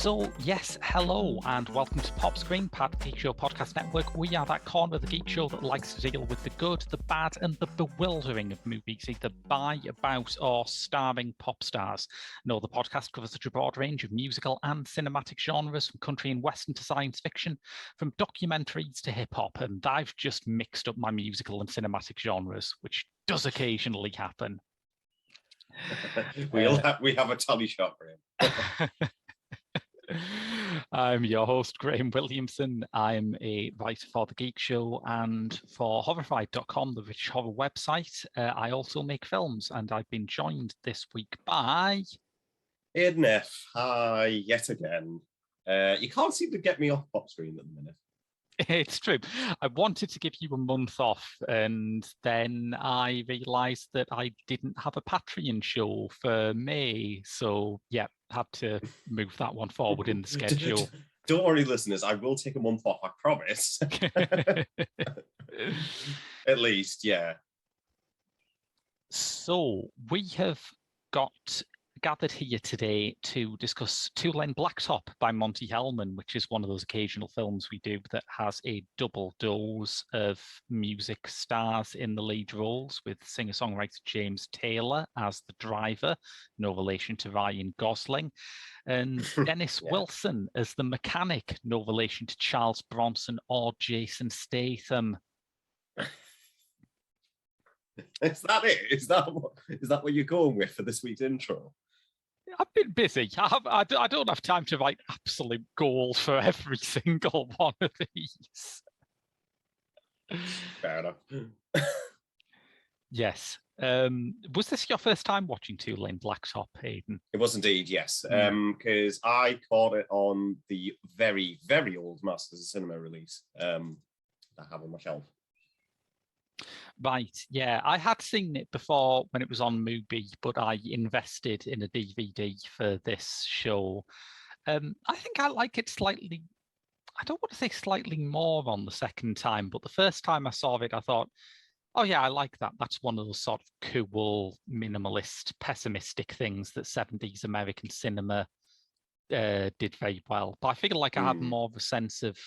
So, yes, hello, and welcome to Pop Screen, part of the Geek Show Podcast Network. We are that corner of the Geek Show that likes to deal with the good, the bad, and the bewildering of movies, either by, about, or starring pop stars. No, the podcast covers such a broad range of musical and cinematic genres, from country and western to science fiction, from documentaries to hip-hop, and I've just mixed up my musical and cinematic genres, which does occasionally happen. We have a tally shot for him. I'm your host, Graham Williamson. I'm a writer for The Geek Show and for Horrified.com, the British horror website. I also make films, and I've been joined this week by... Aidan F. Hi, yet again. You can't seem to get me off Pop Screen at the minute. It's true. I wanted to give you a month off, and then I realised that I didn't have a Patreon show for May. So, yeah, had to move that one forward in the schedule. Don't worry, listeners. I will take a month off, I promise. At least, yeah. So, we have gathered here today to discuss Two-Lane Blacktop by Monty Hellman, which is one of those occasional films we do that has a double dose of music stars in the lead roles, with singer-songwriter James Taylor as the driver, no relation to Ryan Gosling, and Dennis Wilson as the mechanic, no relation to Charles Bronson or Jason Statham. Is that it? Is that what you're going with for this week's intro? I've been busy. I don't have time to write absolute goals for every single one of these. Fair enough. Yes. Was this your first time watching Two-Lane Blacktop, Aidan? It was indeed, yes. Because I caught it on the very, very old Masters of Cinema release that I have on my shelf. Right, yeah. I had seen it before when it was on Mubi, but I invested in a DVD for this show. I think I like it slightly, I don't want to say slightly more on the second time, but the first time I saw it, I thought, oh yeah, I like that. That's one of those sort of cool, minimalist, pessimistic things that 70s American cinema did very well. But I feel like I had more of a sense of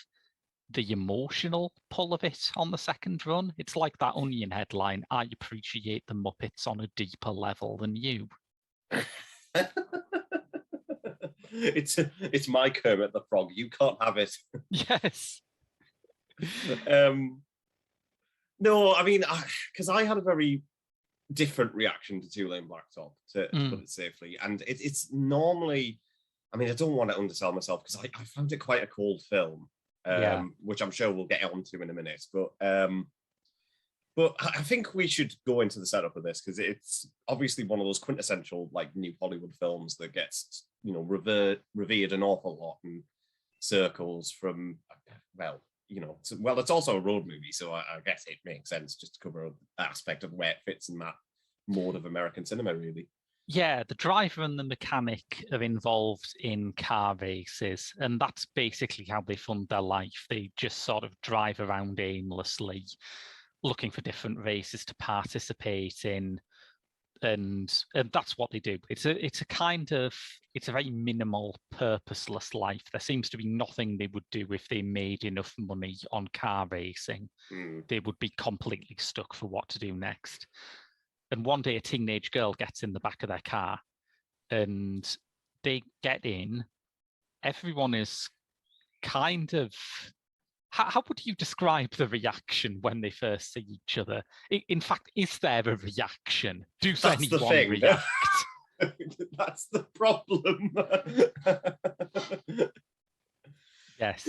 the emotional pull of it on the second run. It's like that Onion headline, I appreciate the Muppets on a deeper level than you. It's my Kermit the Frog. You can't have it. Yes. No, I mean, because I had a very different reaction to Two-Lane Blacktop, to put it safely. And it's normally, I mean, I don't want to undersell myself because I found it quite a cold film. Which I'm sure we'll get onto in a minute. But I think we should go into the setup of this because it's obviously one of those quintessential like new Hollywood films that gets revered an awful lot in circles from it's also a road movie, so I guess it makes sense just to cover an aspect of where it fits in that mode of American cinema, really. Yeah, the driver and the mechanic are involved in car races, and that's basically how they fund their life. They just sort of drive around aimlessly, looking for different races to participate in, and that's what they do. It's a very minimal, purposeless life. There seems to be nothing they would do if they made enough money on car racing. They would be completely stuck for what to do next. And one day a teenage girl gets in the back of their car and they get in. Everyone is kind of... How would you describe the reaction when they first see each other? In fact, is there a reaction? Does anyone react? That's the problem. Yes.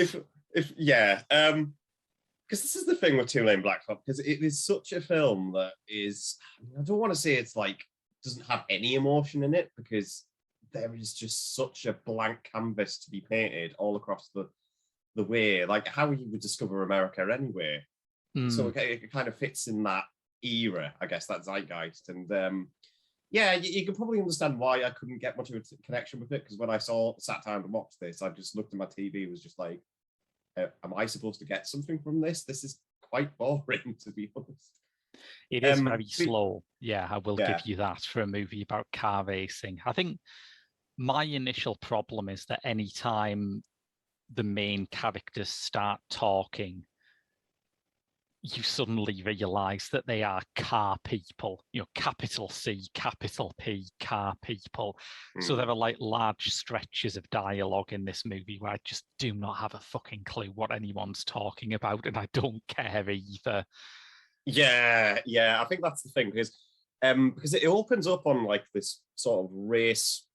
Because this is the thing with Two-Lane Blacktop, because it is such a film that is, I don't want to say it's like, doesn't have any emotion in it, because there is just such a blank canvas to be painted all across the way, like how you would discover America anyway. So it kind of fits in that era, I guess, that zeitgeist. And you can probably understand why I couldn't get much of a connection with it, because when I sat down to watch this, I just looked at my TV, was just like, am I supposed to get something from this? This is quite boring, to be honest. It is very slow. Yeah, I will give you that for a movie about car racing. I think my initial problem is that anytime the main characters start talking, you suddenly realize that they are car people, capital C, capital P, car people. So there are like large stretches of dialogue in this movie where I just do not have a fucking clue what anyone's talking about, and I don't care either. Yeah, I think that's the thing, because it opens up on like this sort of race.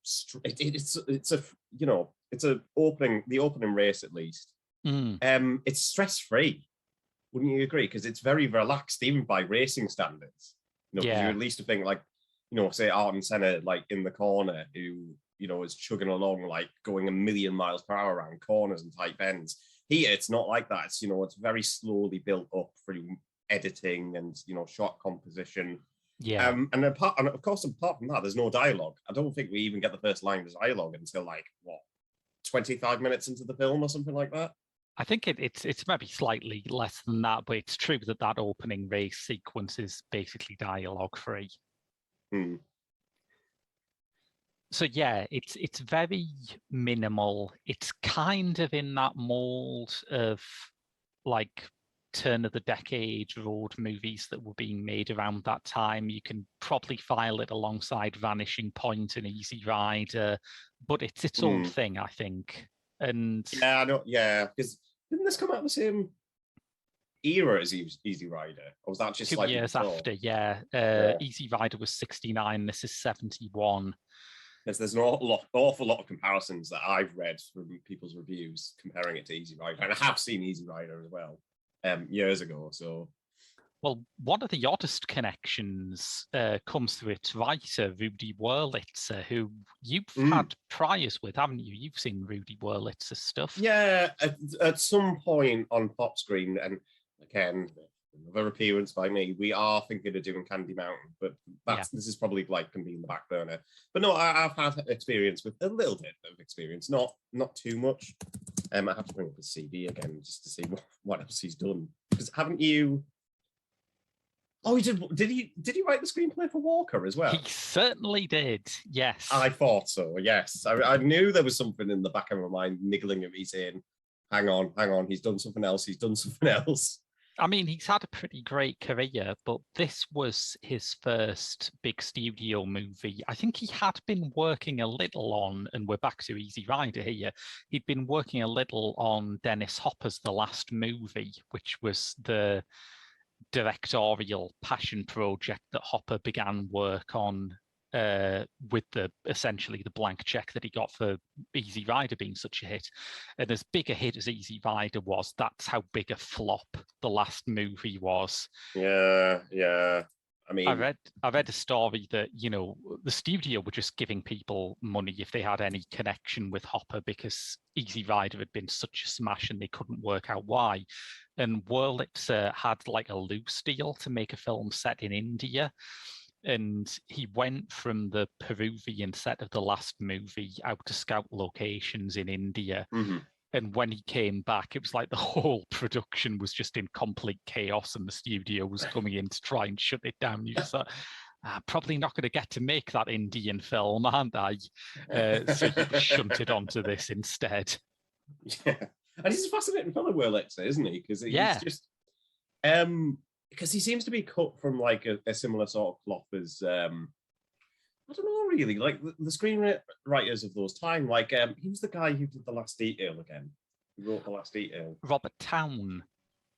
It's a opening, the opening race at least. It's stress free. Wouldn't you agree? Because it's very relaxed, even by racing standards. Because you at least think like, say Ayrton Senna, like in the corner, who is chugging along, like going 1,000,000 miles per hour around corners and tight bends. Here, it's not like that. It's very slowly built up through editing and shot composition. And of course, apart from that, there's no dialogue. I don't think we even get the first line of dialogue until like 25 minutes into the film or something like that. I think it's maybe slightly less than that, but it's true that opening race sequence is basically dialogue free. So yeah, it's very minimal. It's kind of in that mold of like turn of the decade road movies that were being made around that time. You can probably file it alongside Vanishing Point and Easy Rider, but it's its own thing, I think. And yeah, I know. Yeah, because didn't this come out the same era as Easy Rider, or was that just 2 years after? Yeah. Easy Rider was 69. This is 71. There's an awful lot of comparisons that I've read from people's reviews comparing it to Easy Rider, and I have seen Easy Rider as well years ago. So, well, one of the oddest connections comes through its writer, Rudy Wurlitzer, who you've had priors with, haven't you? You've seen Rudy Wurlitzer's stuff. Yeah, at some point on Pop Screen, and again, another appearance by me. We are thinking of doing Candy Mountain, but this is probably like can be in the back burner. But no, I've had experience with a little bit of experience, not too much. I have to bring up his CD again just to see what else he's done. Because haven't you? Oh, he did. Did he write the screenplay for Walker as well? He certainly did. Yes, I thought so. Yes, I knew there was something in the back of my mind niggling at me saying, "Hang on, he's done something else. I mean, he's had a pretty great career, but this was his first big studio movie. I think he had been working a little on, and we're back to Easy Rider here, he'd been working a little on Dennis Hopper's The Last Movie, which was the directorial passion project that Hopper began work on with essentially the blank check that he got for Easy Rider being such a hit. And as big a hit as Easy Rider was, that's how big a flop The Last Movie was. Yeah. I mean, I read a story that the studio were just giving people money if they had any connection with Hopper because Easy Rider had been such a smash and they couldn't work out why. And Wurlitzer had like a loose deal to make a film set in India. And he went from the Peruvian set of The Last Movie out to scout locations in India. And when he came back, it was like the whole production was just in complete chaos and the studio was coming in to try and shut it down. You just thought, probably not going to get to make that Indian film, aren't I? So he shunted onto this instead. Yeah. And he's a fascinating fellow, Wurlitzer, isn't he? Because he's just... because he seems to be cut from like a similar sort of cloth as I don't know really, like the screenwriters of those time. Like he was the guy who did The Last Detail again. Who wrote The Last Detail? Robert Towne.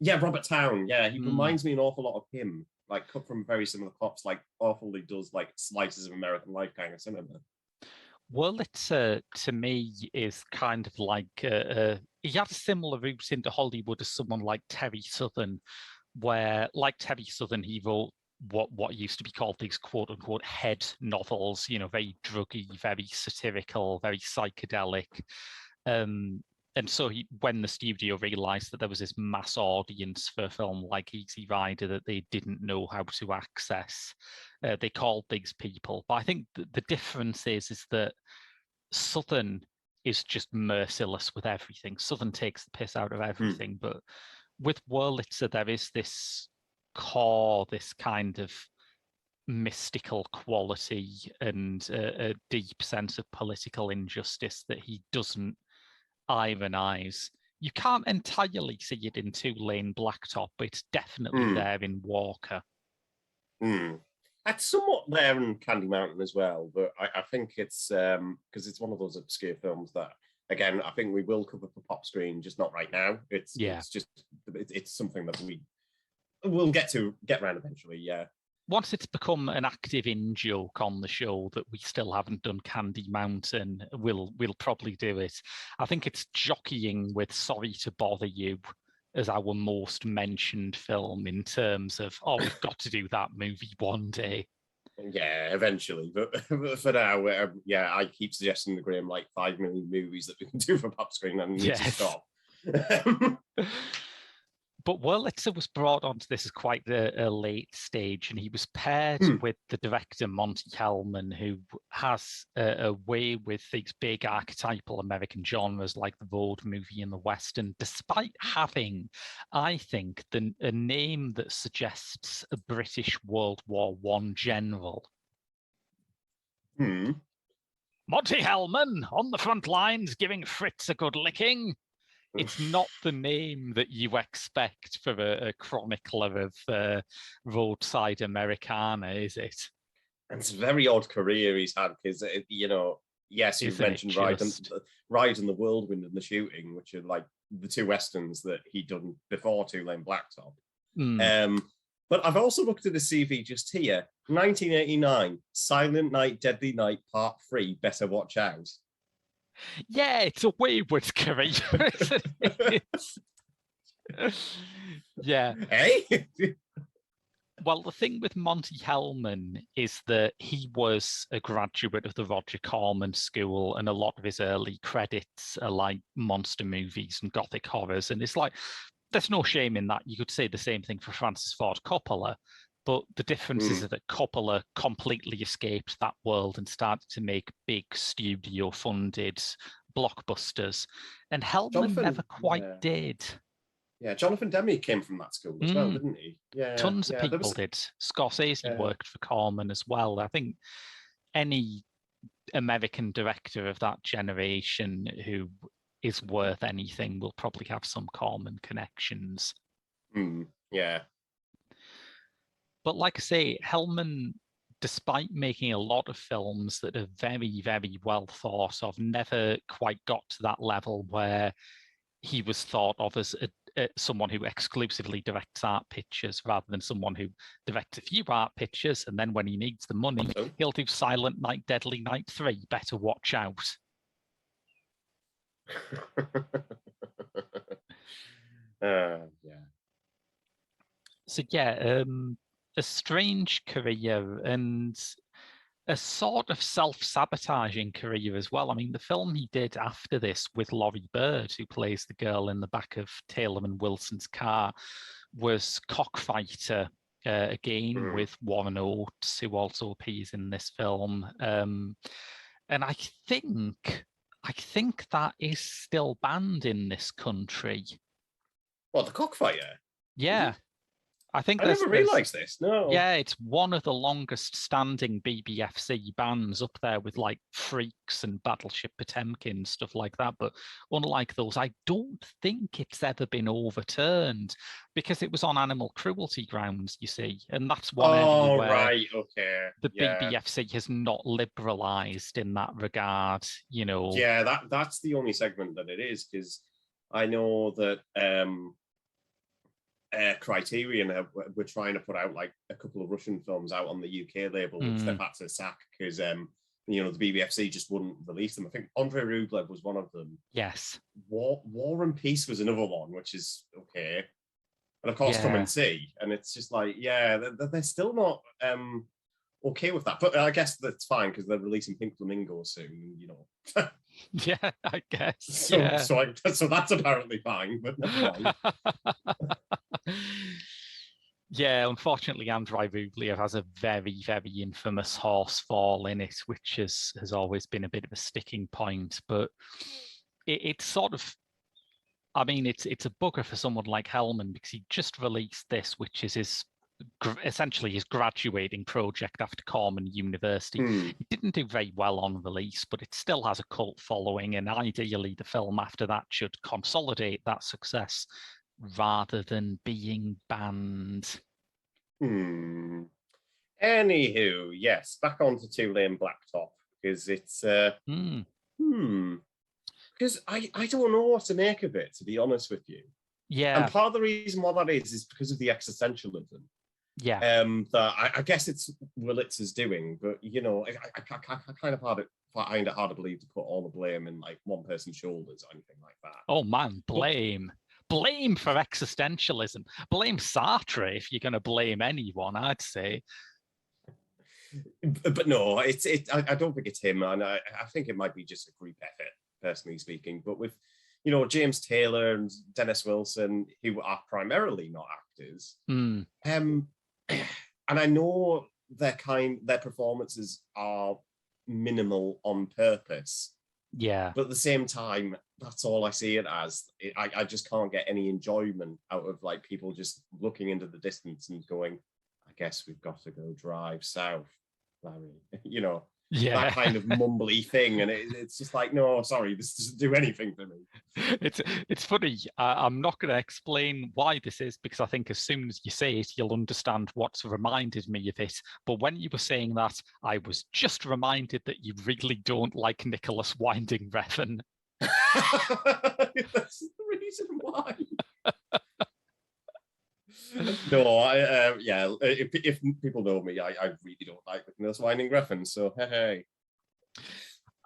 Yeah, Robert Towne. Yeah, he reminds me an awful lot of him. Like cut from very similar cloths. Like awfully does like slices of American life kind of cinema. Wurlitzer to me is kind of like he had a similar route into Hollywood as someone like Terry Southern, where, like Terry Southern, he wrote what used to be called these quote unquote head novels, very druggy, very satirical, very psychedelic. And so when the studio realized that there was this mass audience for a film like Easy Rider that they didn't know how to access, they called these people. But I think the difference is that Southern is just merciless with everything. Southern takes the piss out of everything, but with Wurlitzer, there is this core, this kind of mystical quality and a deep sense of political injustice that he doesn't ironize. You can't entirely see it in Two Lane Blacktop, but it's definitely there in Walker. It's somewhat there in Candy Mountain as well, but I think it's because it's one of those obscure films that, again, I think we will cover for Pop Screen, just not right now. It's something that we'll get around eventually. Yeah. Once it's become an active in-joke on the show that we still haven't done Candy Mountain, we'll probably do it. I think it's jockeying with Sorry to Bother You as our most mentioned film in terms of, we've got to do that movie one day. Yeah, eventually. But for now, I keep suggesting to Graham like 5 million movies that we can do for Pop Screen and need to stop. But Wurlitzer was brought onto this as quite a late stage, and he was paired with the director Monty Hellman, who has a way with these big archetypal American genres like the road movie and the Western, despite having, I think, a name that suggests a British World War I general. Monty Hellman on the front lines giving Fritz a good licking. It's not the name that you expect for a chronicler of roadside Americana, is it? It's a very odd career he's had because, yes, you've mentioned Ride and the Whirlwind and The Shooting, which are like the two westerns that he'd done before Two Lane Blacktop. But I've also looked at the CV just here. 1989, Silent Night, Deadly Night, Part 3, Better Watch Out. Yeah, it's a wayward career, isn't it? Yeah. Hey? Well, the thing with Monty Hellman is that he was a graduate of the Roger Corman School, and a lot of his early credits are like monster movies and gothic horrors. And it's like, there's no shame in that. You could say the same thing for Francis Ford Coppola. But the difference is that Coppola completely escaped that world and started to make big studio-funded blockbusters. And Hellman never quite did. Yeah, Jonathan Demme came from that school as well, didn't he? Yeah, tons of people did. Scorsese worked for Corman as well. I think any American director of that generation who is worth anything will probably have some Corman connections. Yeah. But like I say, Hellman, despite making a lot of films that are very, very well thought of, never quite got to that level where he was thought of as someone who exclusively directs art pictures rather than someone who directs a few art pictures, and then when he needs the money, he'll do Silent Night, Deadly Night 3, Better Watch Out. So yeah, a strange career and a sort of self-sabotaging career as well. I mean, the film he did after this with Laurie Bird, who plays the girl in the back of Taylor and Wilson's car, was Cockfighter, again with Warren Oates, who also appears in this film. And I think that is still banned in this country. What, the Cockfighter? Yeah. I never realised this. No. Yeah, it's one of the longest standing BBFC bands, up there with like Freaks and Battleship Potemkin, stuff like that. But unlike those, I don't think it's ever been overturned because it was on animal cruelty grounds, you see. And that's one area where the BBFC has not liberalised in that regard, you know. Yeah, that's the only segment that it is, because I know that Criterion were trying to put out like a couple of Russian films out on the UK label, which they've had to sack because the BBFC just wouldn't release them. I think Andrei Rublev was one of them. Yes. War and Peace was another one, which is okay. And of course, Come and See. And it's just like, they're still not okay with that. But I guess that's fine because they're releasing Pink Flamingo soon, you know. Yeah, I guess. So that's apparently fine, but never mind. Yeah, unfortunately, Andrei Rublev has a very, very infamous horse fall in it, which has always been a bit of a sticking point. But it's sort of, I mean, it's a bugger for someone like Hellman because he just released this, which is his essentially his graduating project after Cornell University. It didn't do very well on release, but it still has a cult following, and ideally the film after that should consolidate that success rather than being banned. Anywho, yes, back onto Two Lane Blacktop, because it's because I don't know what to make of it, to be honest with you. Yeah. And part of the reason why that is because of the existentialism. Yeah. That I guess it's Willett's doing, but you know, I kind of find it hard to believe to put all the blame in like one person's shoulders or anything like that. Oh man, blame for existentialism. Blame Sartre if you're going to blame anyone, I'd say. But no, I don't think it's him, and I think it might be just a group effort, personally speaking. But with, you know, James Taylor and Dennis Wilson, who are primarily not actors, and I know their performances are minimal on purpose. Yeah. But at the same time, that's all I see it as. I just can't get any enjoyment out of like people just looking into the distance and going, I guess we've got to go drive south, Larry. You know, that kind of mumbly thing. And it's just like, no, sorry, this doesn't do anything for me. It's funny. I'm not going to explain why this is, because I think as soon as you say it, you'll understand what's reminded me of it. But when you were saying that, I was just reminded that you really don't like Nicholas Winding Refn. That's the reason why. No, if people know me, I really don't like Nicholas Winding Refn, so hey.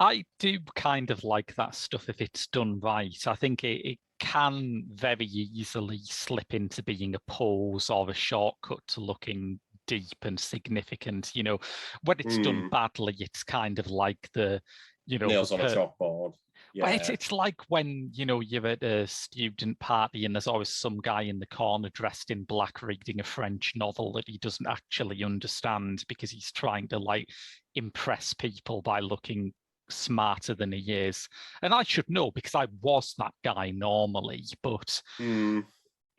I do kind of like that stuff if it's done right. I think it can very easily slip into being a pose or a shortcut to looking deep and significant. You know, when it's done badly, it's kind of like the, you know, nails on a chalkboard. Yeah. Well, it's like when, you know, you're at a student party and there's always some guy in the corner dressed in black reading a French novel that he doesn't actually understand because he's trying to like impress people by looking smarter than he is. And I should know because I was that guy normally, but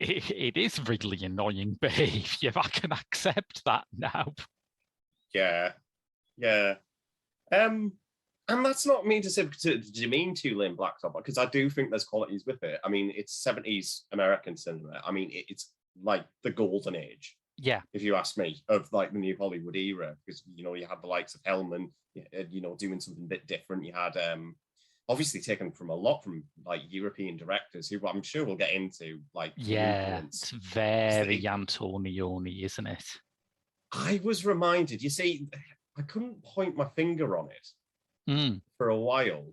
it is really annoying behavior. I can accept that now. Yeah. And that's not mean to say to demean Two Lane Blacktop, because I do think there's qualities with it. I mean, it's 70s American cinema. I mean, it's like the golden age. Yeah. If you ask me, of like the new Hollywood era, because, you know, you had the likes of Hellman, you know, doing something a bit different. You had obviously taken from a lot from like European directors who I'm sure we'll get into. Like, yeah, it's very Antonioni, isn't it? I was reminded, you see, I couldn't point my finger on it for a while,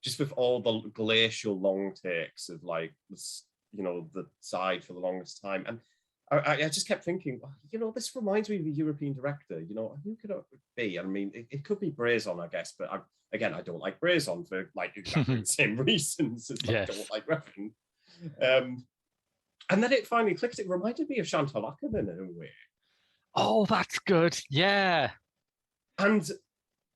just with all the glacial long takes of like, you know, the side for the longest time. And I just kept thinking, you know, this reminds me of a European director. You know, who could it be? I mean, it could be Brazon, I guess, but I don't like Brazon for like exactly the same reasons as I don't like Refn. And then it finally clicked. It reminded me of Chantal Akerman in a way. Oh, that's good. Yeah. And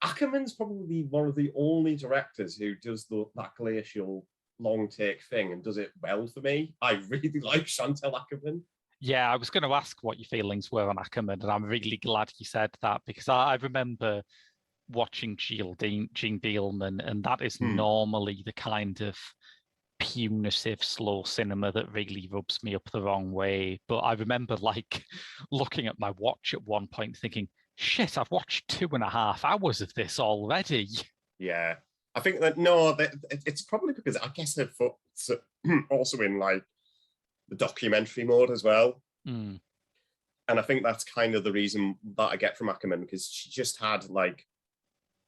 Ackerman's probably one of the only directors who does that glacial long take thing and does it well for me. I really like Chantal Akerman. Yeah, I was going to ask what your feelings were on Ackerman, and I'm really glad you said that, because I remember watching Gene Dielman, and that is normally the kind of punitive slow cinema that really rubs me up the wrong way. But I remember like looking at my watch at one point thinking, shit, I've watched 2.5 hours of this already. Yeah, I think that it's probably because I guess they're also in like the documentary mode as well. And I think that's kind of the reason that I get from Ackerman, because she just had like,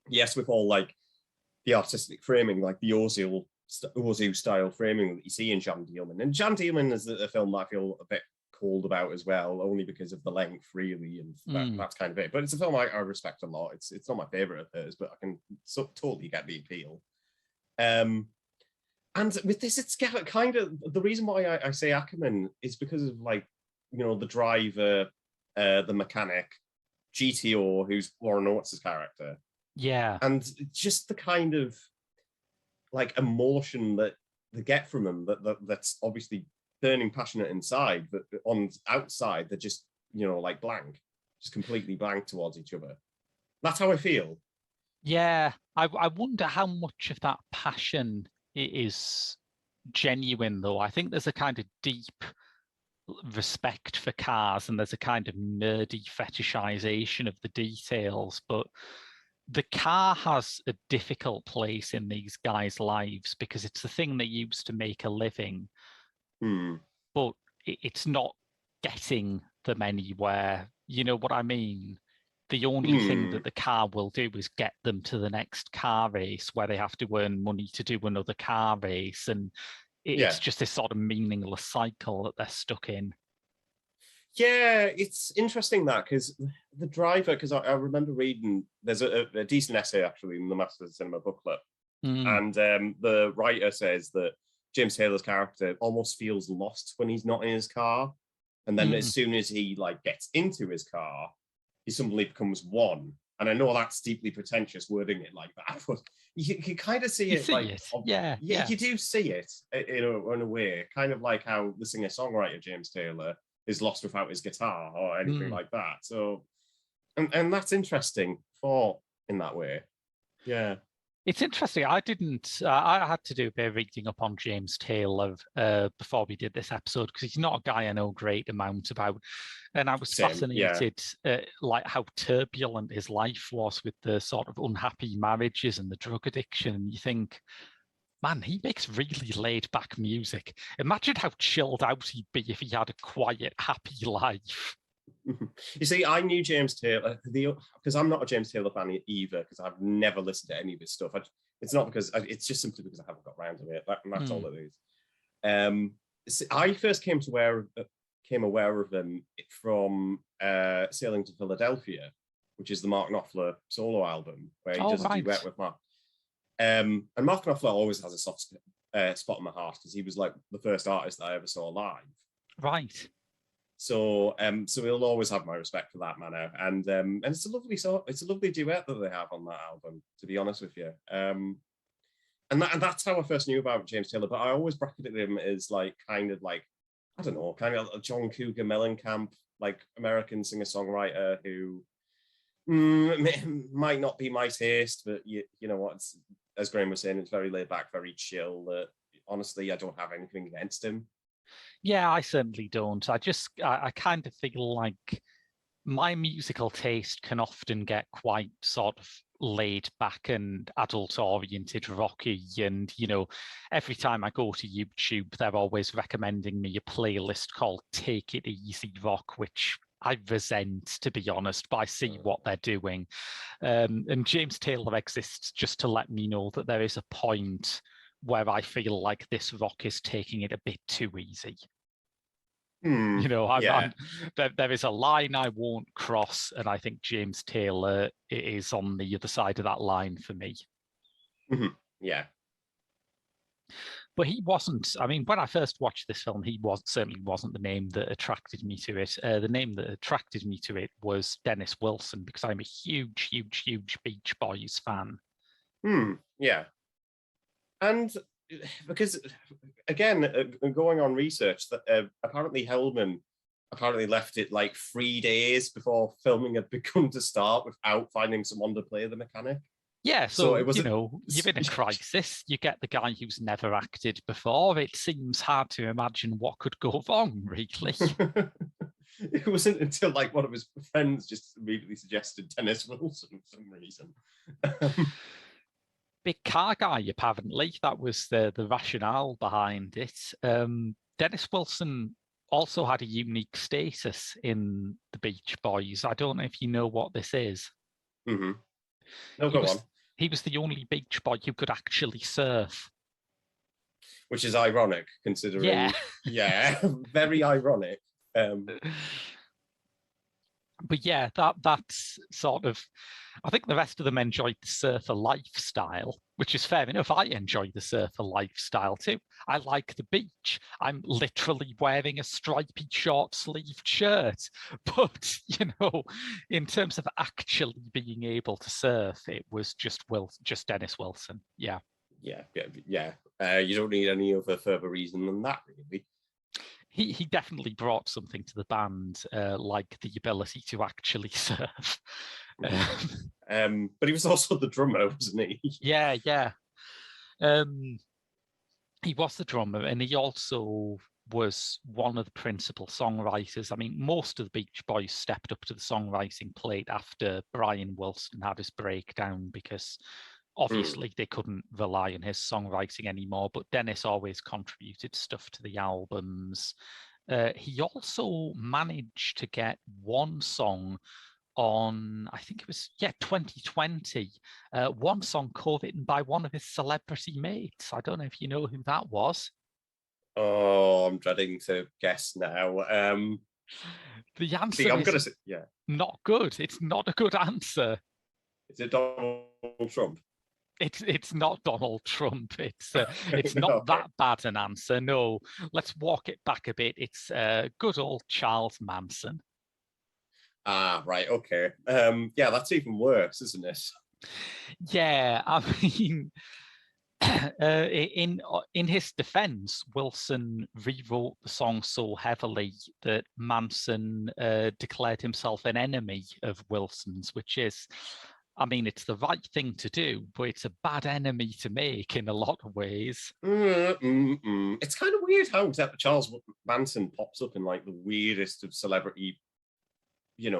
yes, with all like the artistic framing, like the Ozu style framing that you see in Jan Dielman. And Jan Dielman is a film that I feel a bit cold about as well, only because of the length, really, and that's kind of it. But it's a film I respect a lot. It's not my favorite of hers, but I can totally get the appeal. And with this, it's kind of the reason why I say Ackerman is because of like, you know, the driver, the mechanic, GTO, who's Warren Oates' character. Yeah. And just the kind of like emotion that they get from them that's obviously burning passionate inside, but on outside they're just like blank, just completely blank towards each other. That's how I feel. Yeah, I wonder how much of that passion is genuine, though. I think there's a kind of deep respect for cars, and there's a kind of nerdy fetishization of the details, but the car has a difficult place in these guys' lives because it's the thing they use to make a living, but it's not getting them anywhere. You know what I mean? The only thing that the car will do is get them to the next car race where they have to earn money to do another car race. And it's just this sort of meaningless cycle that they're stuck in. Yeah, it's interesting that because the driver, because I remember reading, there's a decent essay actually in the Masters of Cinema booklet. And the writer says that James Taylor's character almost feels lost when he's not in his car. And then as soon as he gets into his car, he suddenly becomes one. And I know that's deeply pretentious wording it like that, but you can kind of see it. You do see it in a way, kind of like how the singer-songwriter James Taylor is lost without his guitar or anything like that. So, and that's interesting for in that way. Yeah. It's interesting. I had to do a bit of reading up on James Taylor before we did this episode because he's not a guy I know a great amount about. And I was fascinated like how turbulent his life was with the sort of unhappy marriages and the drug addiction. And you think, man, he makes really laid back music. Imagine how chilled out he'd be if he had a quiet, happy life. You see, I knew James Taylor because I'm not a James Taylor fan either because I've never listened to any of his stuff. It's not because it's just simply because I haven't got around to it. That's all it is. I first came aware of him from Sailing to Philadelphia, which is the Mark Knopfler solo album where he does a duet with Mark. And Mark Knopfler always has a soft spot in my heart because he was like the first artist that I ever saw live. Right. So he'll always have my respect for that man. And it's a lovely duet that they have on that album, to be honest with you. And that's how I first knew about James Taylor. But I always bracketed him as kind of I don't know, kind of a John Cougar Mellencamp, American singer-songwriter who might not be my taste, but you know what? As Graham was saying, it's very laid back, very chill. Honestly, I don't have anything against him. Yeah, I certainly don't. I kind of feel like my musical taste can often get quite sort of laid back and adult oriented rocky, and every time I go to YouTube they're always recommending me a playlist called Take It Easy Rock, which I resent, to be honest, but I see what they're doing. And James Taylor exists just to let me know that there is a point where I feel like this rock is taking it a bit too easy. There is a line I won't cross, and I think James Taylor is on the other side of that line for me. Yeah. But he wasn't. I mean, when I first watched this film, he certainly wasn't the name that attracted me to it. The name that attracted me to it was Dennis Wilson, because I'm a huge, huge, huge Beach Boys fan. Yeah. And because, again, going on research, that apparently Hellman left it 3 days before filming had begun to start without finding someone to play the mechanic. Yeah, so it was, you're in a crisis. You get the guy who's never acted before. It seems hard to imagine what could go wrong, really. It wasn't until one of his friends just immediately suggested Dennis Wilson for some reason. Big car guy, apparently. That was the rationale behind it. Dennis Wilson also had a unique status in the Beach Boys. I don't know if you know what this is. No, go on. He was the only Beach Boy who could actually surf. Which is ironic, considering... Yeah, very ironic. But yeah, that's sort of... I think the rest of them enjoyed the surfer lifestyle, which is fair enough. I enjoy the surfer lifestyle too. I like the beach. I'm literally wearing a stripy short-sleeved shirt. But, in terms of actually being able to surf, it was just Dennis Wilson. Yeah. Yeah. You don't need any other further reason than that, really. he definitely brought something to the band, like the ability to actually surf. But he was also the drummer, wasn't he? Yeah. He was the drummer, and he also was one of the principal songwriters. I mean, most of the Beach Boys stepped up to the songwriting plate after Brian Wilson had his breakdown, because obviously they couldn't rely on his songwriting anymore, but Dennis always contributed stuff to the albums. He also managed to get one song on, I think it was, 2020, one song co-written by one of his celebrity mates. I don't know if you know who that was. Oh, I'm dreading to guess now. The answer I'm is gonna say, yeah. not good. It's not a good answer. Is it Donald Trump? It's not Donald Trump. It's not Okay. that bad an answer. No, let's walk it back a bit. It's good old Charles Manson. Ah, right. Okay. Yeah, that's even worse, isn't it? Yeah, I mean, in his defense, Wilson rewrote the song so heavily that Manson declared himself an enemy of Wilson's, which is, I mean, it's the right thing to do, but it's a bad enemy to make in a lot of ways. It's kind of weird how Charles Manson pops up in like the weirdest of celebrity,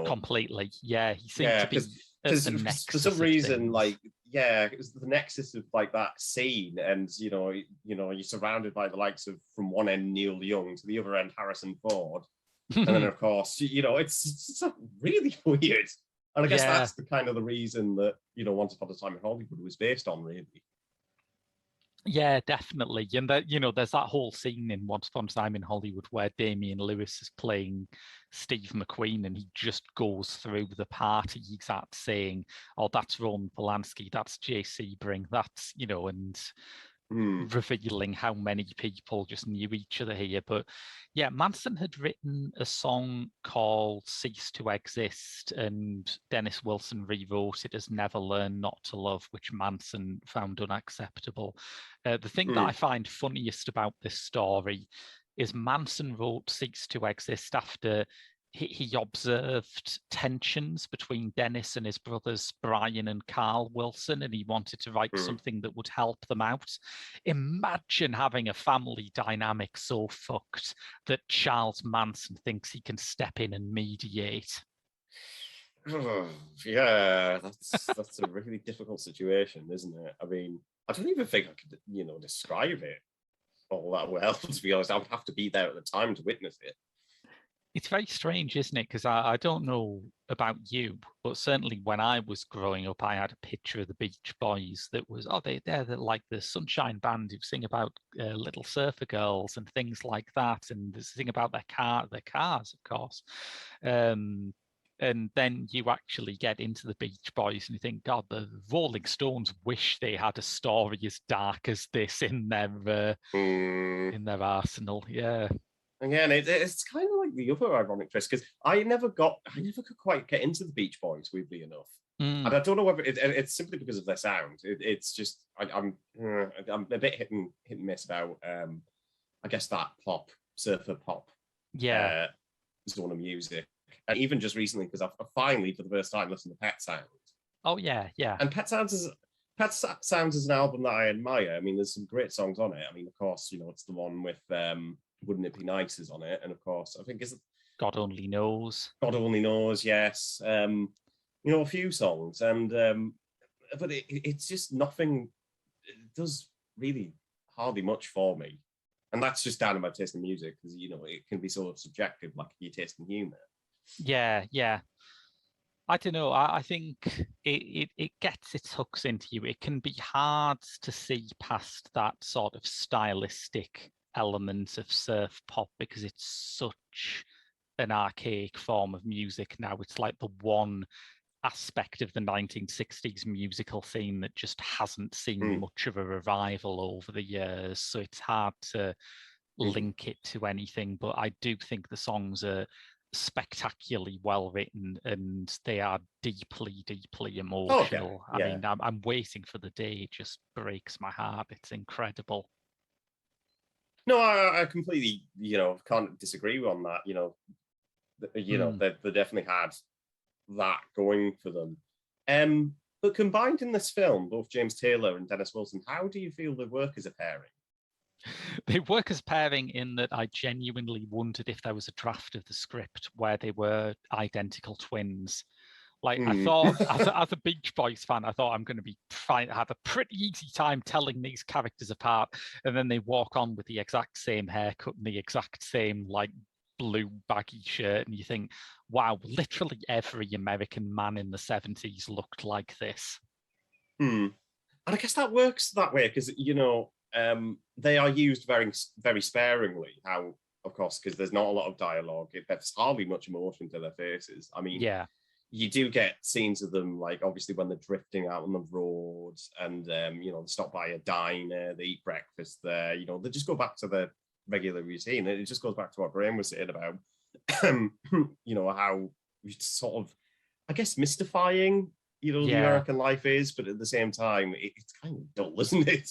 Completely. Yeah, he seemed yeah, to be because at the for nexus some of reason, things. like, yeah, it was the nexus of like that scene, and you're surrounded by the likes of, from one end Neil Young to the other end Harrison Ford, and then of course it's really weird, and I guess Yeah. that's the kind of the reason that Once Upon a Time in Hollywood was based on, really. Yeah, definitely. And that, there's that whole scene in Once Upon a Time in Hollywood where Damian Lewis is playing Steve McQueen, and he just goes through the party he's at saying, "Oh, that's Roman Polanski, that's J.C. Sebring, that's," and revealing how many people just knew each other here. But yeah, Manson had written a song called Cease to Exist, and Dennis Wilson rewrote it as Never Learn Not to Love, which Manson found unacceptable. The thing that I find funniest about this story is Manson wrote Cease to Exist after he observed tensions between Dennis and his brothers Brian and Carl Wilson, and he wanted to write something that would help them out. Imagine having a family dynamic so fucked that Charles Manson thinks he can step in and mediate. Yeah, that's a really difficult situation, isn't it? I mean, I don't even think I could, describe it all that well, to be honest. I would have to be there at the time to witness it. It's very strange, isn't it? Because I don't know about you, but certainly when I was growing up, I had a picture of the Beach Boys that was, they're like the Sunshine Band who sing about little surfer girls and things like that, and there's a thing about their cars, of course. And then you actually get into the Beach Boys and you think, God, the Rolling Stones wish they had a story as dark as this in their arsenal. Yeah. Again, it's kind of like the other ironic twist, because I never could quite get into the Beach Boys, weirdly enough. And I don't know whether it's simply because of their sound. It's just I'm a bit hit and miss about I guess that surfer pop zone of music. And even just recently, because I've finally for the first time listened to Pet Sounds. Oh yeah. And Pet Sounds is an album that I admire. I mean, there's some great songs on it. I mean, of course, it's the one with Wouldn't It Be Nice is on it, and of course, I think is God Only Knows. God Only Knows, yes. A few songs, and but it's just nothing. It does really hardly much for me, and that's just down to my taste in music, because it can be sort of subjective, like your taste in humor. Yeah. I don't know. I think it gets its hooks into you. It can be hard to see past that sort of stylistic element of surf pop because it's such an archaic form of music now. It's like the one aspect of the 1960s musical scene that just hasn't seen much of a revival over the years. So it's hard to link it to anything. But I do think the songs are spectacularly well written and they are deeply emotional. Yeah. I mean, I'm waiting for the day. It just breaks my heart. It's incredible. No, I completely, can't disagree on that. They definitely had that going for them. But combined in this film, both James Taylor and Dennis Wilson, how do you feel they work as a pairing? They work as pairing in that I genuinely wondered if there was a draft of the script where they were identical twins. Like I thought, as a Beach Boys fan, I thought I'm going to be have a pretty easy time telling these characters apart, and then they walk on with the exact same haircut and the exact same like blue baggy shirt, and you think, wow, literally every American man in the 70s looked like this. And I guess that works that way because they are used very, very sparingly. How, of course, because there's not a lot of dialogue. There's hardly much emotion to their faces. I mean, yeah, you do get scenes of them, like obviously when they're drifting out on the roads and, they stop by a diner, they eat breakfast there, they just go back to the regular routine. And it just goes back to what Graham was saying about, how sort of, I guess, mystifying, the American life is, but at the same time, it's kind of dull, isn't it?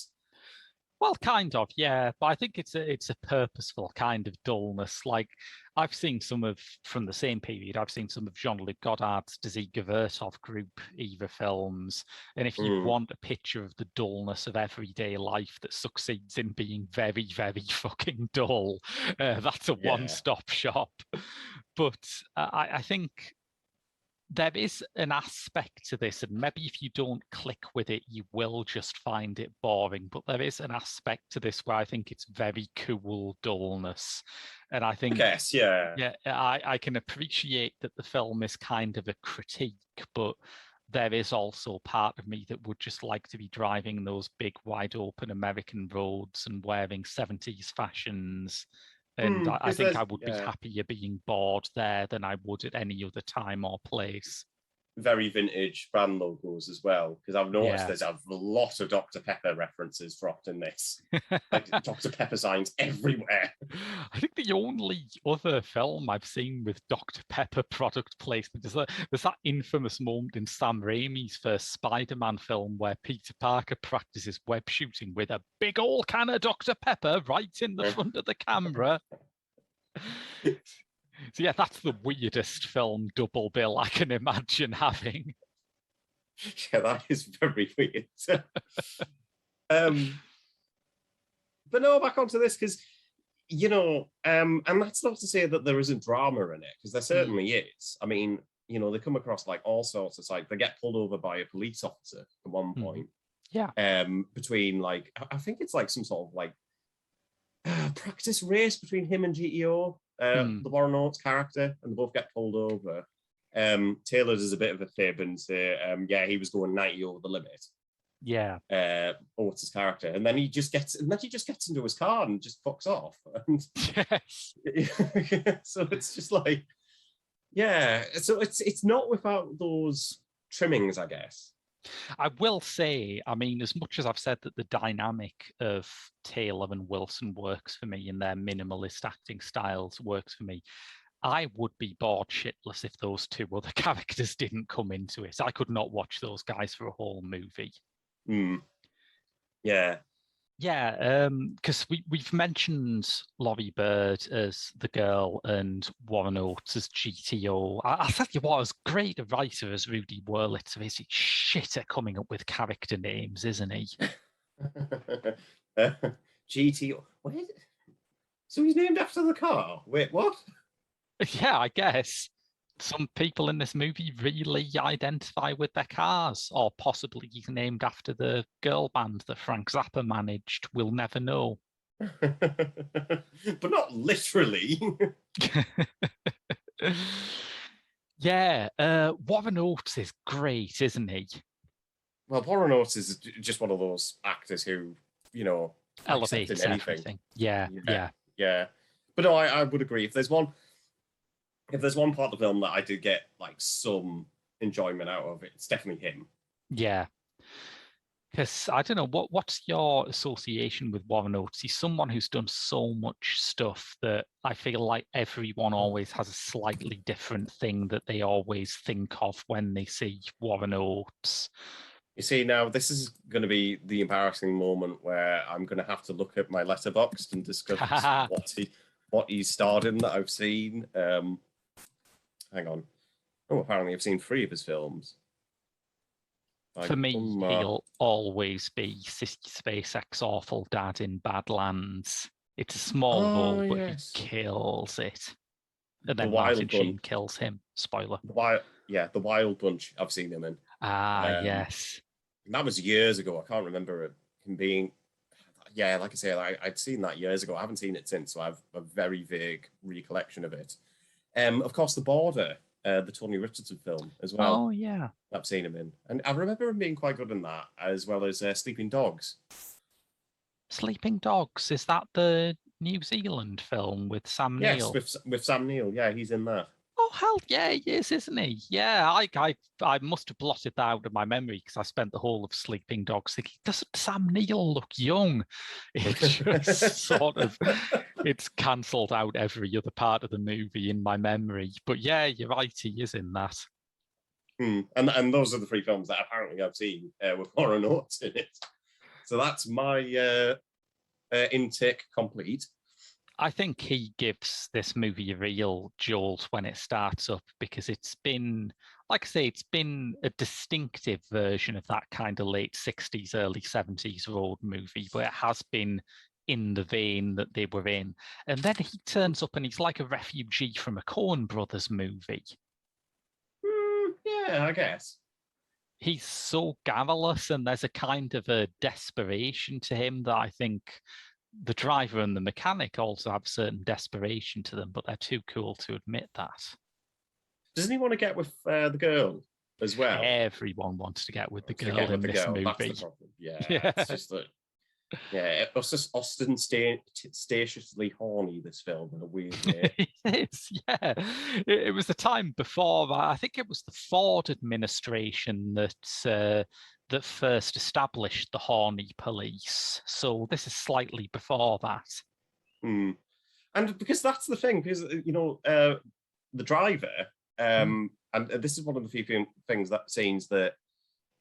Well, kind of, yeah, but I think it's a purposeful kind of dullness. Like I've seen from the same period. I've seen some of Jean-Luc Godard's Dziga Vertov group Eva films, and if you want a picture of the dullness of everyday life that succeeds in being very, very fucking dull, that's a one-stop shop. But I think there is an aspect to this, and maybe if you don't click with it, you will just find it boring. But there is an aspect to this where I think it's very cool dullness. And I think, I can appreciate that the film is kind of a critique, but there is also part of me that would just like to be driving those big, wide open American roads and wearing 70s fashions. And I think I would be happier being bored there than I would at any other time or place. Very vintage brand logos as well, because I've noticed there's a lot of Dr. Pepper references dropped in this. Like Dr. Pepper signs everywhere. I think the only other film I've seen with Dr. Pepper product placement is there's that infamous moment in Sam Raimi's first Spider-Man film where Peter Parker practices web shooting with a big old can of Dr. Pepper right in the front of the camera. So yeah, that's the weirdest film double bill I can imagine having. Yeah, that is very weird. But no, back onto this, because, and that's not to say that there isn't drama in it, because there certainly is. I mean, they come across like all sorts of, like, they get pulled over by a police officer at one point. Yeah. Between, like, I think it's like some sort of like practice race between him and GEO. The Warren Oates character, and they both get pulled over. Taylor does a bit of a fib and say, he was going 90 over the limit. Yeah. Oates' character, and then he just gets into his car and just fucks off. And so it's just like, so it's not without those trimmings, I guess. I will say, I mean, as much as I've said that the dynamic of Taylor and Wilson works for me and their minimalist acting styles works for me, I would be bored shitless if those two other characters didn't come into it. I could not watch those guys for a whole movie. Yeah. Yeah, because we've mentioned Laurie Bird as the girl and Warren Oates as GTO. I'll tell you what, as great a writer as Rudy Wurlitzer is, he's shit at coming up with character names, isn't he? GTO. Wait, so he's named after the car? Wait, what? Yeah, I guess. Some people in this movie really identify with their cars, or possibly he's named after the girl band that Frank Zappa managed. We'll never know. But not literally. Yeah, Warren Oates is great, isn't he? Well, Warren Oates is just one of those actors who, elevates everything. Yeah. But no, I would agree. If there's one part of the film that I did get like some enjoyment out of, it's definitely him. Yeah. Because I don't know, what's your association with Warren Oates? He's someone who's done so much stuff that I feel like everyone always has a slightly different thing that they always think of when they see Warren Oates. You see, now this is going to be the embarrassing moment where I'm going to have to look at my letterboxd and discuss what he starred in that I've seen. Hang on. Oh, apparently I've seen 3 of his films. For me, he'll always be Sissy Spacek's awful dad in Badlands. It's a small role, but he kills it. And then Martin Sheen kills him. Spoiler. The Wild Bunch. I've seen him in. Yes. That was years ago. I can't remember him being. Yeah, like I say, I'd seen that years ago. I haven't seen it since, so I have a very vague recollection of it. Of course, The Border, the Tony Richardson film as well. Oh yeah, I've seen him in, and I remember him being quite good in that, as well as Sleeping Dogs. Sleeping Dogs, is that the New Zealand film with Sam Neill? Yes, with Sam Neill. Yeah, he's in that. Oh hell yeah, he is, isn't he? Yeah, I must have blotted that out of my memory because I spent the whole of Sleeping Dogs thinking, doesn't Sam Neill look young? It just sort of it's cancelled out every other part of the movie in my memory. But yeah, you're right, he is in that. And those are the 3 films that apparently I've seen with horror notes in it. So that's my intake complete. I think he gives this movie a real jolt when it starts up because it's been, like I say, it's been a distinctive version of that kind of late 60s, early 70s road movie, but it has been in the vein that they were in. And then he turns up and he's like a refugee from a Coen Brothers movie. Yeah, I guess. He's so garrulous and there's a kind of a desperation to him that I think the driver and the mechanic also have a certain desperation to them, but they're too cool to admit that. Doesn't he want to get with the girl as well? Everyone wants to get with the girl in this movie. That's the problem. Yeah. It's just that. Yeah, it was just ostentatiously horny, this film, in a weird way. It is, yeah. It was the time before, I think it was the Ford administration that first established the horny police. So this is slightly before that. And because that's the thing, because, the driver, and this is one of the few scenes that,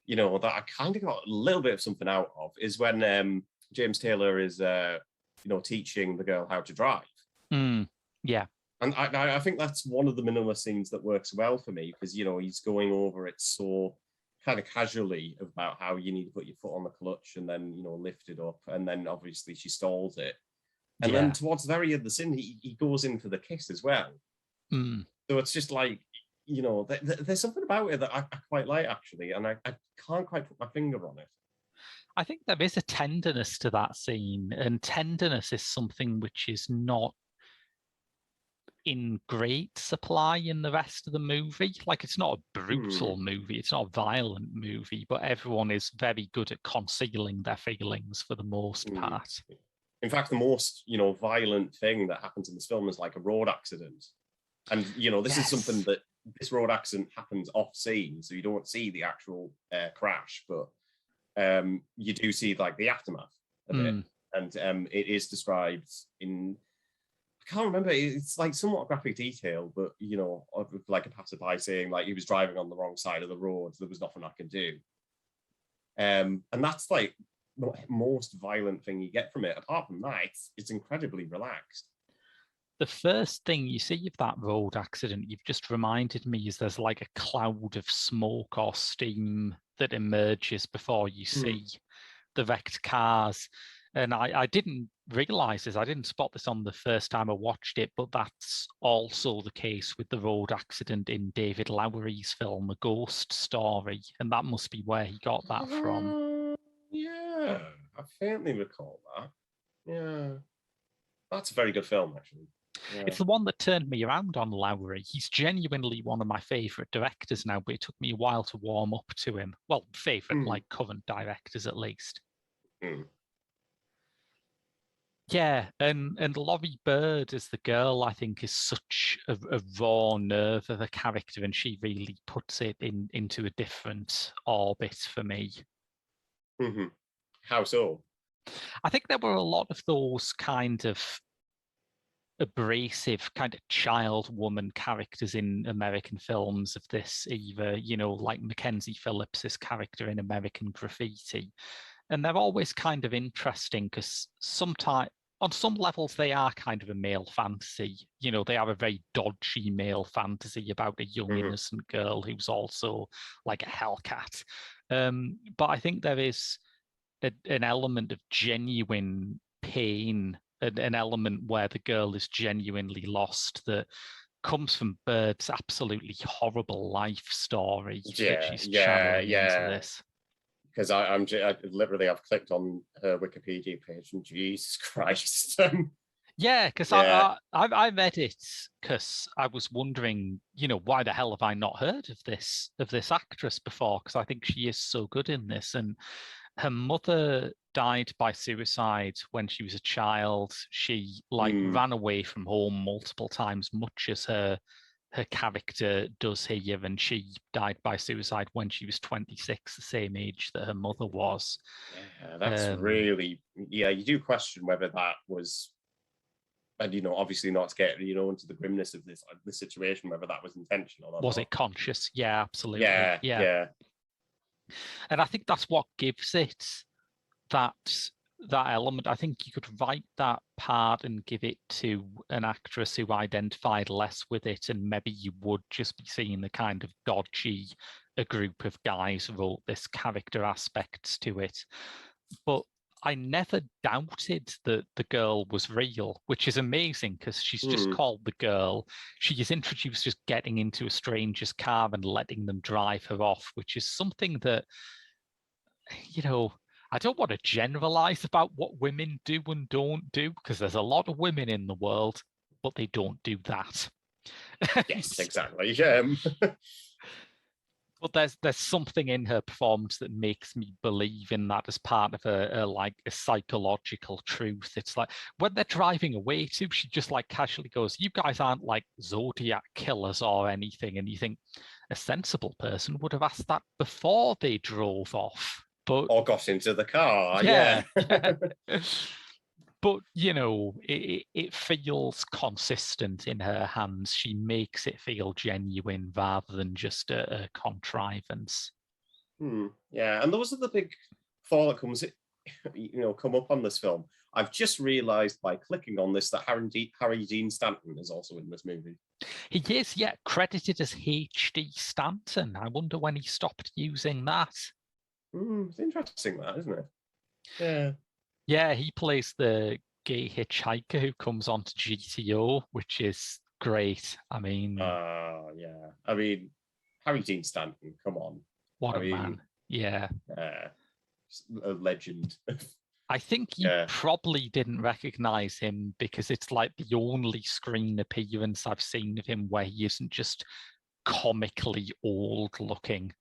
that I kind of got a little bit of something out of, is when James Taylor is, teaching the girl how to drive. Yeah. And I think that's one of the minimalist scenes that works well for me because, he's going over it so kind of casually about how you need to put your foot on the clutch and then, lift it up. And then obviously she stalls it. And then towards the very end of the scene, he goes in for the kiss as well. So it's just like, there's something about it that I quite like, actually. And I can't quite put my finger on it. I think there is a tenderness to that scene, and tenderness is something which is not in great supply in the rest of the movie. Like, it's not a brutal movie, it's not a violent movie, but everyone is very good at concealing their feelings for the most part. In fact, the most, violent thing that happens in this film is like a road accident. And, this is something that this road accident happens off scene, so you don't see the actual crash, but you do see like the aftermath of it. And it is described in, I can't remember, it's like somewhat graphic detail, but like a passerby saying like he was driving on the wrong side of the road, there was nothing I can do. And that's like the most violent thing you get from it. Apart from that, it's incredibly relaxed. The first thing you see of that road accident, you've just reminded me, is there's like a cloud of smoke or steam that emerges before you see the wrecked cars. And I didn't realize this, I didn't spot this on the first time I watched it, but that's also the case with the road accident in David Lowery's film, A Ghost Story. And that must be where he got that from. Yeah, I faintly recall that. Yeah. That's a very good film, actually. Yeah. It's the one that turned me around on Lowery. He's genuinely one of my favourite directors now, but it took me a while to warm up to him. Well, favourite, like current directors at least. Yeah, and Laurie Bird as the girl, I think, is such a raw nerve of a character, and she really puts it into a different orbit for me. How so? I think there were a lot of those kind of abrasive kind of child woman characters in American films of this, either, like Mackenzie Phillips's character in American Graffiti. And they're always kind of interesting because sometimes, on some levels, they are kind of a male fantasy. They are a very dodgy male fantasy about a young, innocent girl who's also like a hellcat. But I think there is an element of genuine pain, an element where the girl is genuinely lost that comes from Bird's absolutely horrible life story that she's channeling into this. Because I literally I've clicked on her Wikipedia page and Jesus Christ. Yeah, because I read it because I was wondering, why the hell have I not heard of this actress before? Because I think she is so good in this, and her mother died by suicide when she was a child. She ran away from home multiple times, much as her character does here, and she died by suicide when she was 26, the same age that her mother was. Yeah, that's really, you do question whether that was, and obviously not to get into the grimness of this situation, whether that was intentional or was not. It conscious? Yeah, absolutely. Yeah. And I think that's what gives it that element. I think you could write that part and give it to an actress who identified less with it, and maybe you would just be seeing the kind of dodgy a group of guys wrote this character aspects to it. But I never doubted that the girl was real, which is amazing because she's just called the girl. She is introduced just getting into a stranger's car and letting them drive her off, which is something that, I don't want to generalize about what women do and don't do, because there's a lot of women in the world, but they don't do that. Yes, exactly. But there's something in her performance that makes me believe in that as part of a psychological truth. It's like when they're driving away too, she just casually goes, "You guys aren't like Zodiac killers or anything." And you think a sensible person would have asked that before they drove off. Or got into the car. Yeah. But it feels consistent in her hands. She makes it feel genuine rather than just a contrivance. Yeah, and those are the big fall that comes come up on this film. I've just realized by clicking on this that Harry Dean Stanton is also in this movie. He is, yeah, credited as HD Stanton. I wonder when he stopped using that. It's interesting, that, isn't it? Yeah. Yeah, he plays the gay hitchhiker who comes onto GTO, which is great. I mean, yeah. I mean, Harry Dean Stanton, come on. What a man. Yeah. A legend. I think you probably didn't recognize him because it's like the only screen appearance I've seen of him where he isn't just comically old looking.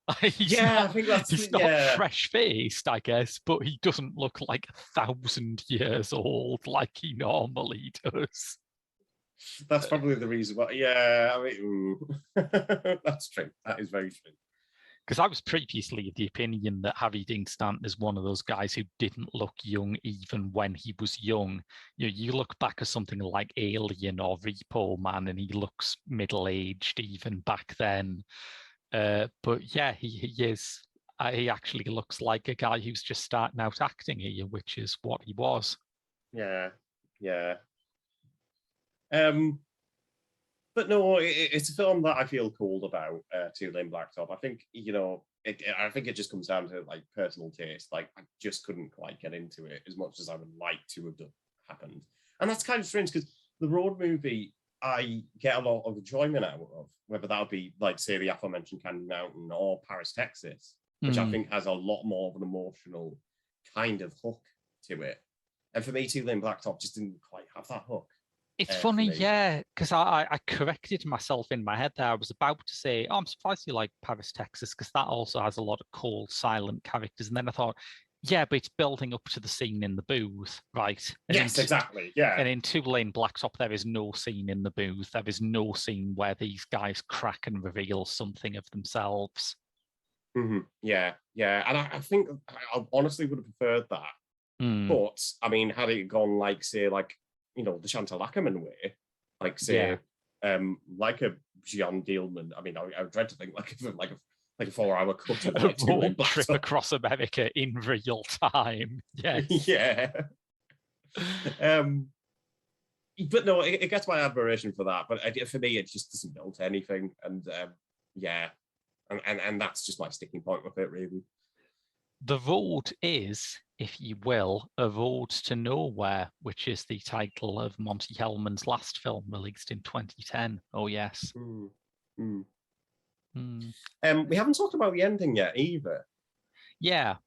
I think he's not fresh faced, I guess, but he doesn't look like 1,000 years old like he normally does. That's probably the reason why. Yeah, I mean, that's true. That is very true. Because I was previously of the opinion that Harry Dean Stanton is one of those guys who didn't look young even when he was young. You look back at something like Alien or Repo Man, and he looks middle-aged even back then. But yeah, he is. He actually looks like a guy who's just starting out acting here, which is what he was. Yeah. But no, it's a film that I feel cold about. Two Lane Blacktop. I think I think it just comes down to personal taste. I just couldn't quite get into it as much as I would like to have happened, and that's kind of strange because the road movie I get a lot of enjoyment out of, whether that would be say the aforementioned Candy Mountain or Paris, Texas, which I think has a lot more of an emotional kind of hook to it. And for me, Two Lane Blacktop just didn't quite have that hook. It's funny, yeah, because I corrected myself in my head there. I was about to say, I'm surprised you like Paris, Texas, because that also has a lot of cold, silent characters. And then I thought, yeah, but it's building up to the scene in the booth, right? Yes, exactly, yeah. And in Two Lane Blacktop, there is no scene in the booth. There is no scene where these guys crack and reveal something of themselves. Yeah. And I think I honestly would have preferred that. But, I mean, had it gone the Chantal Ackerman way, like say, like a Jean Dielman. I mean, I would dread to think like a 4-hour cut of like Two Lane Road trip Blacktop. across America in real time. Yes. Yeah. But no, it gets my admiration for that. But for me, it just doesn't build to anything. And and that's just my sticking point with it, really. The Road is, if you will, A Road to Nowhere, which is the title of Monty Hellman's last film, released in 2010. Oh, yes. We haven't talked about the ending yet either. Yeah.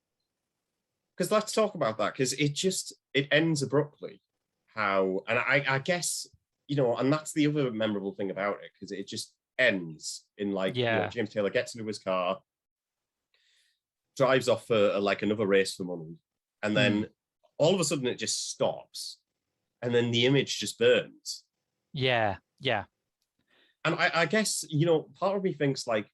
Because let's talk about that, because it ends abruptly. And I guess, and that's the other memorable thing about it, because it just ends in like, James Taylor gets into his car, drives off for like another race for money, and then all of a sudden it just stops, and then the image just burns. Yeah. And I guess, part of me thinks like,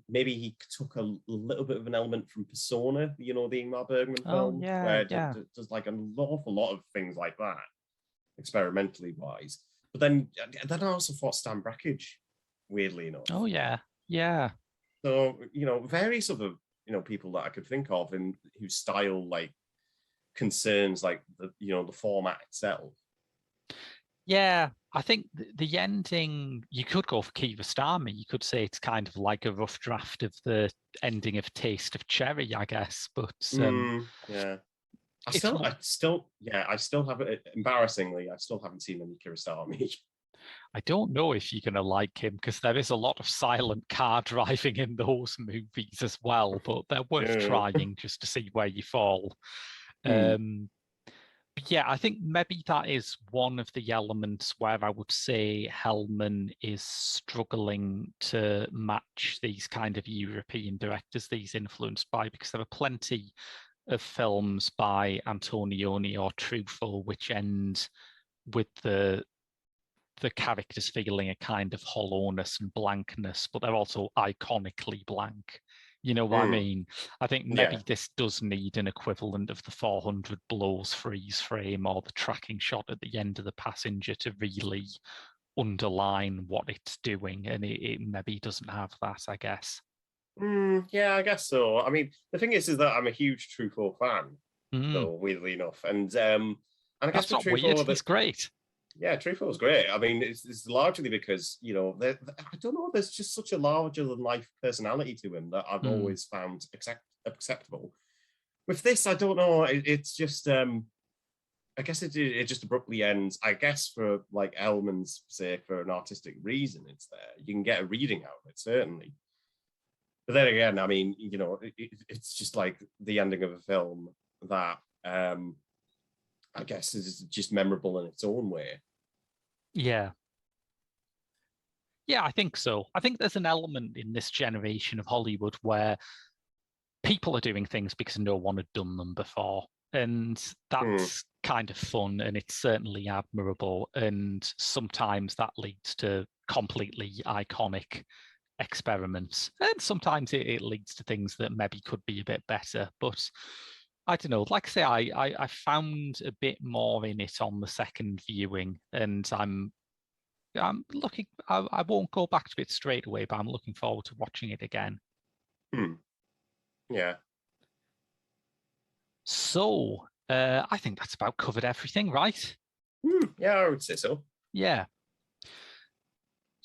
maybe he took a little bit of an element from Persona, the Ingmar Bergman film, where there's like an awful lot of things like that, experimentally wise. But then I also thought Stan Brakhage, weirdly enough. Oh, yeah. So, various other, people that I could think of and whose style like concerns like the format itself. Yeah, I think the ending, you could go for Kiarostami. You could say it's kind of like a rough draft of the ending of Taste of Cherry, I guess. But yeah, I still have it. Embarrassingly, I still haven't seen any Kiarostami. I don't know if you're going to like him, because there is a lot of silent car driving in those movies as well, but they're worth trying just to see where you fall. But yeah, I think maybe that is one of the elements where I would say Hellman is struggling to match these kind of European directors that he's influenced by, because there are plenty of films by Antonioni or Truffaut which end with the characters feeling a kind of hollowness and blankness, but they're also iconically blank. You know what I mean? I think maybe this does need an equivalent of the 400 blows freeze frame or the tracking shot at the end of The Passenger to really underline what it's doing, and it maybe doesn't have that, I guess. Yeah, I guess so. I mean, the thing is that I'm a huge Truffaut fan, though, weirdly enough, and I guess that's not weird. He's great. Yeah, Truffaut's great. I mean, it's largely because, I don't know, there's just such a larger-than-life personality to him that I've always found acceptable. With this, I don't know, it's just, I guess it just abruptly ends, I guess for, like, Hellman's sake, for an artistic reason, it's there. You can get a reading out of it, certainly. But then again, I mean, it's just like the ending of a film that... I guess is just memorable in its own way. Yeah, I think so. I think there's an element in this generation of Hollywood where people are doing things because no one had done them before. And that's kind of fun, and it's certainly admirable. And sometimes that leads to completely iconic experiments. And sometimes it leads to things that maybe could be a bit better. But I don't know. Like I say, I found a bit more in it on the second viewing, and I'm looking. I won't go back to it straight away, but I'm looking forward to watching it again. Yeah. So I think that's about covered everything, right? Yeah, I would say so. Yeah.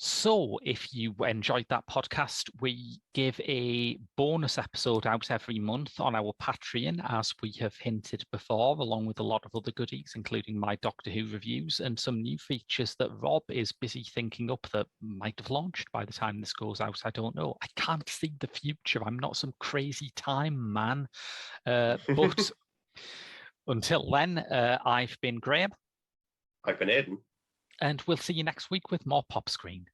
So if you enjoyed that podcast, we give a bonus episode out every month on our Patreon, as we have hinted before, along with a lot of other goodies, including my Doctor Who reviews and some new features that Rob is busy thinking up that might have launched by the time this goes out. I don't know. I can't see the future. I'm not some crazy time man. But until then, I've been Graham. I've been Aidan. And we'll see you next week with more Pop Screen.